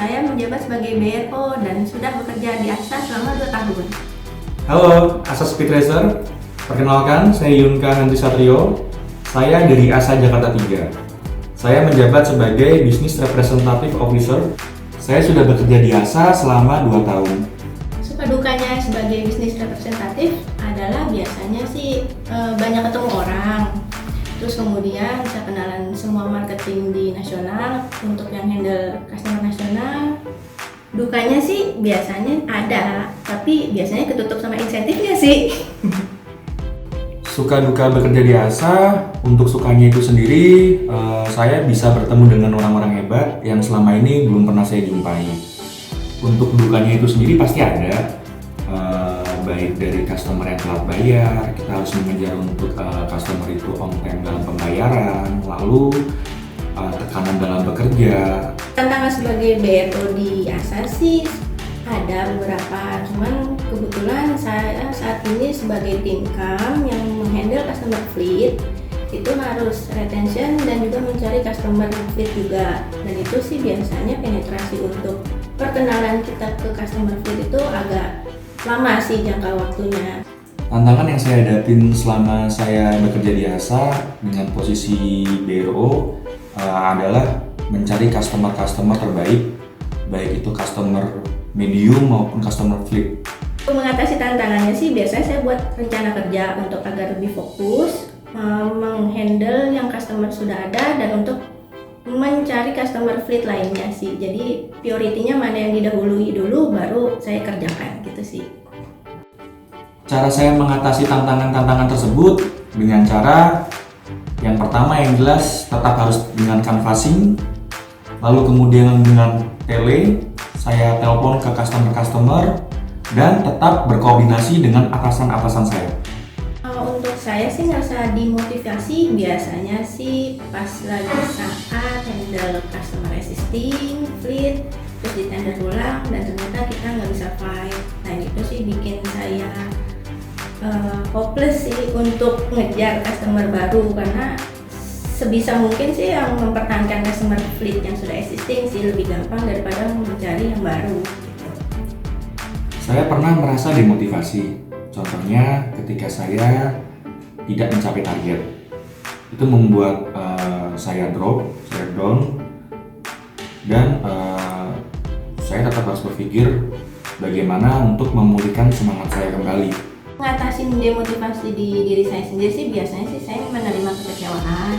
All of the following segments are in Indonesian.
Saya menjabat sebagai BRO dan sudah bekerja di ASA selama 2 tahun. Halo, ASA Speed Racer. Perkenalkan, saya Yunka Henry Satrio. Saya dari ASA Jakarta 3. Saya menjabat sebagai Business Representative Officer. Saya sudah bekerja di ASA selama 2 tahun. Suka dukanya sebagai bisnis representatif adalah biasanya sih banyak ketemu orang. Terus kemudian bisa kenalan semua marketing di nasional untuk yang handle customer nasional. Dukanya sih biasanya ada, tapi biasanya ketutup sama insentifnya sih. Suka duka bekerja di ASA, untuk sukanya itu sendiri, saya bisa bertemu dengan orang-orang hebat yang selama ini belum pernah saya jumpai. Untuk dukanya itu sendiri pasti ada, baik dari customer yang telat bayar, kita harus mengejar untuk customer itu on time dalam pembayaran, lalu tekanan dalam bekerja. Tantangan sebagai BRO di ASA sih ada beberapa, cuman kebetulan saya saat ini sebagai tim CAM yang menghandle customer fleet itu harus retention dan juga mencari customer fleet juga, dan itu sih biasanya penetrasi untuk perkenalan kita ke customer fleet itu agak lama sih jangka waktunya. Tantangan yang saya hadapin selama saya bekerja di ASA dengan posisi BRO adalah mencari customer terbaik, baik itu customer medium maupun customer fleet. Untuk mengatasi tantangannya sih biasanya saya buat rencana kerja untuk agar lebih fokus menghandle yang customer sudah ada dan untuk mencari customer fleet lainnya sih. Jadi prioritinya mana yang didahului dulu baru saya kerjakan gitu sih. Cara saya mengatasi tantangan-tantangan tersebut dengan cara yang pertama yang jelas tetap harus dengan canvassing, lalu kemudian dengan tele, saya telepon ke customer dan tetap berkoordinasi dengan atasan-atasan saya. Untuk saya sih ngerasa dimotivasi biasanya sih pas lagi saat handle customer existing, fleet, terus di tender ulang dan ternyata kita nggak bisa fight. Nah itu sih bikin saya hopeless sih untuk ngejar customer baru, karena sebisa mungkin sih yang mempertahankan customer fleet yang sudah existing sih lebih gampang daripada mencari yang baru. Saya pernah merasa demotivasi. Contohnya ketika saya tidak mencapai target, itu membuat saya down, dan saya tetap harus berpikir bagaimana untuk memulihkan semangat saya kembali. Mengatasi demotivasi di diri saya sendiri sih biasanya sih saya menerima kekecewaan,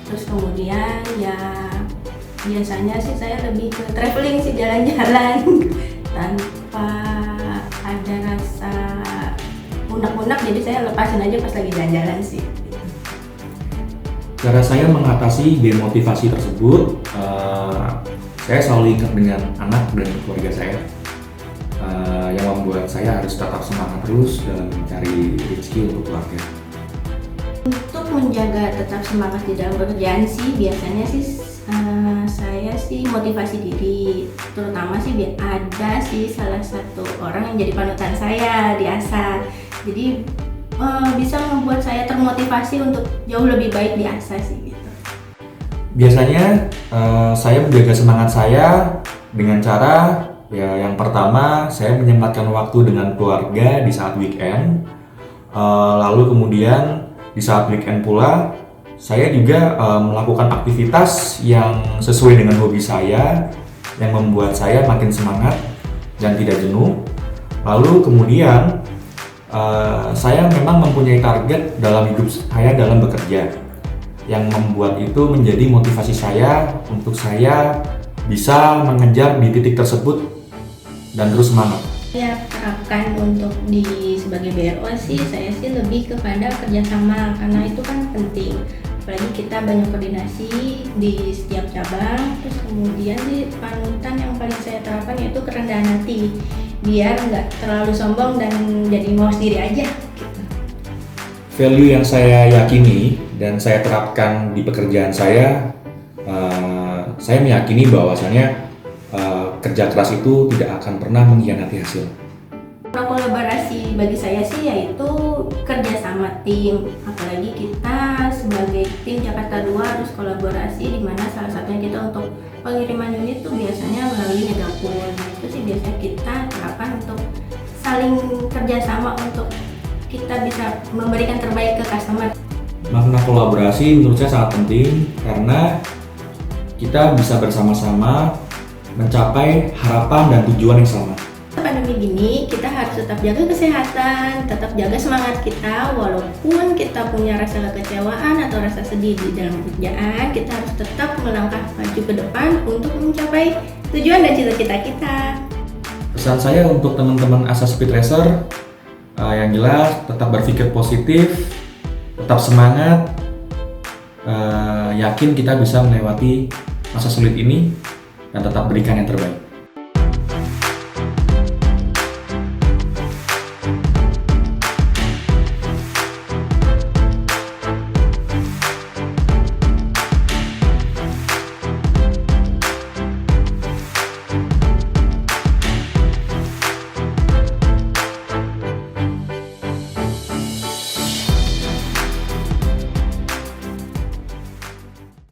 terus kemudian ya biasanya sih saya lebih ke traveling sih, jalan-jalan tanpa ada rasa unek-unek, jadi saya lepasin aja pas lagi jalan-jalan sih. Cara saya mengatasi demotivasi tersebut, saya selalu ingat dengan anak dan keluarga saya, yang membuat saya harus tetap semangat terus dalam mencari rezeki untuk keluarga. Untuk menjaga tetap semangat di dalam pekerjaan sih biasanya sih saya sih motivasi diri, terutama sih biar ada sih salah satu orang yang jadi panutan saya di ASA, jadi bisa membuat saya termotivasi untuk jauh lebih baik di ASA sih gitu. Biasanya saya menjaga semangat saya dengan cara yang pertama saya menyempatkan waktu dengan keluarga di saat weekend, lalu kemudian di saat weekend pula saya juga melakukan aktivitas yang sesuai dengan hobi saya yang membuat saya makin semangat dan tidak jenuh. Lalu kemudian saya memang mempunyai target dalam hidup saya dalam bekerja yang membuat itu menjadi motivasi saya untuk saya bisa mengejar di titik tersebut dan terus semangat. Ya, terapkan untuk sebagai BRO sih saya sih lebih kepada kerjasama, karena itu kan penting. Apalagi kita banyak koordinasi di setiap cabang. Terus kemudian di panutan yang paling saya terapkan yaitu kerendahan hati, biar nggak terlalu sombong dan jadi mau sendiri aja gitu. Value yang saya yakini dan saya terapkan di pekerjaan saya meyakini bahwasannya kerja keras itu tidak akan pernah mengkhianati hasil. Kolaborasi bagi saya sih yaitu kerja sama tim, apalagi kita sebagai tim Jakarta 2 harus kolaborasi, di mana salah satunya kita untuk pengiriman unit tuh biasanya melalui Megapul. Itu sih biasanya kita terapkan untuk saling kerjasama untuk kita bisa memberikan terbaik ke customer. Makna kolaborasi menurut saya sangat penting karena kita bisa bersama-sama mencapai harapan dan tujuan yang sama. Pandemi gini kita harus tetap jaga kesehatan, tetap jaga semangat kita walaupun kita punya rasa kekecewaan atau rasa sedih di dalam kerjaan, kita harus tetap melangkah maju ke depan untuk mencapai tujuan dan cita-cita kita. Pesan saya untuk teman-teman Asa Speed Racer yang jelas tetap berpikir positif, tetap semangat, yakin kita bisa melewati masa sulit ini dan tetap berikan yang terbaik.